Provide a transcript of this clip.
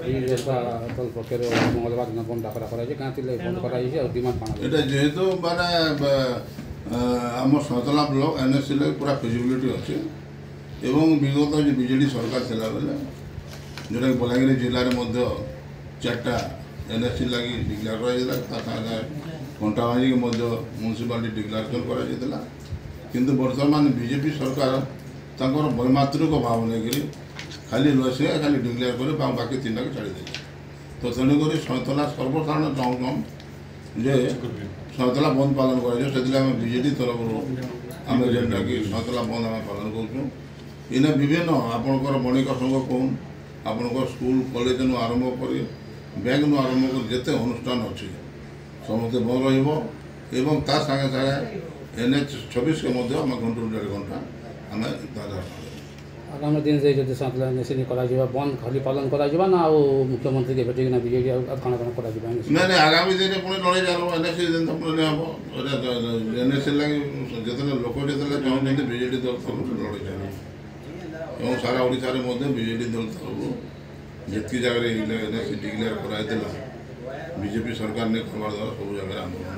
दल पक्ष मंगलवार दिन बंद डाकरा बंद कर डिमांड এটা যেহেতু মানে আমার সতলা ব্লক এনএসসি লাগে পুরা ফিজিবিলিটি আছে এবং বিগত যে বিজেডি সরকার ଥିଲା বেলে যেটা বলাঙ্গীর জেলার মধ্যে 4টা এনএসসি লাগি ডিক্লেয়ার করা যাইলা তা সাথে কଣ୍ଟାବାଞ୍ଜିকে ମଧ୍ୟ ମ୍ୟୁନିସିପାଲିଟି ଡିକ୍ଲାରେସନ୍ କରାଯାଇଥିଲା କିନ୍ତୁ ବର୍ତ୍ତମାନ ବିଜେପି ସରକାର ତାଙ୍କର ବୈମାତୃକ ଭାବ ନେଇକରି ଖାଲି ଲସିଆ ଖାଲି ଡିକ୍ଲେୟାର କରି ବାକି 3ଟାକୁ ଛାଡ଼ିଦେଲେ ତ ତେଣୁକରି ସନ୍ତଲା ସର୍ବସାଧାରଣ ଚାହୁଁଛନ୍ ଯେ ସନ୍ତଲା ବନ୍ଦ ପାଳନ କରାଯିବ ସେଥିଲାଗି ଆମେ ବିଜେଡି ତରଫରୁ ଆମେ ଯେନ୍ଟାକି ସନ୍ତଲା ବନ୍ଦ ଆମେ ପାଳନ କରୁଛୁ ଇନେ ବିଭିନ୍ନ ଆପଣଙ୍କର ବଣିକ ସଂଘ କହୁନ୍ ଆପଣଙ୍କର ସ୍କୁଲ କଲେଜନୁ ଆରମ୍ଭ କରି ବ୍ୟାଙ୍କନୁ ଆରମ୍ଭ କରି ଯେତେ ଅନୁଷ୍ଠାନ ଅଛି ସମସ୍ତେ ବନ୍ଦ ରହିବ ଏବଂ ତା ସାଙ୍ଗେ ସାଙ୍ଗେ NH-26 ମଧ୍ୟ ଆମେ ଘଣ୍ଟାରୁ 1.5 ଘଣ୍ଟା ଆମେ ତାର आगामी दिन से जो सतला एनएससी बंद खाली पालन कर मुख्यमंत्री के भेटिक बीजेडी कण कण कर नहीं आगामी दिन पुणी लड़ाई जान एनएससी दिन तो पुणी हम एनएससी लगे जिते लोक जो चाहते बीजेडी दल तरफ लड़ाई जान सारा ओडार बीजेडी दल तरफ जितकी जगह एनएससी डिक्लेयर कराई बीजेपी सरकार ने करवार द्वारा सब जगह आंदोलन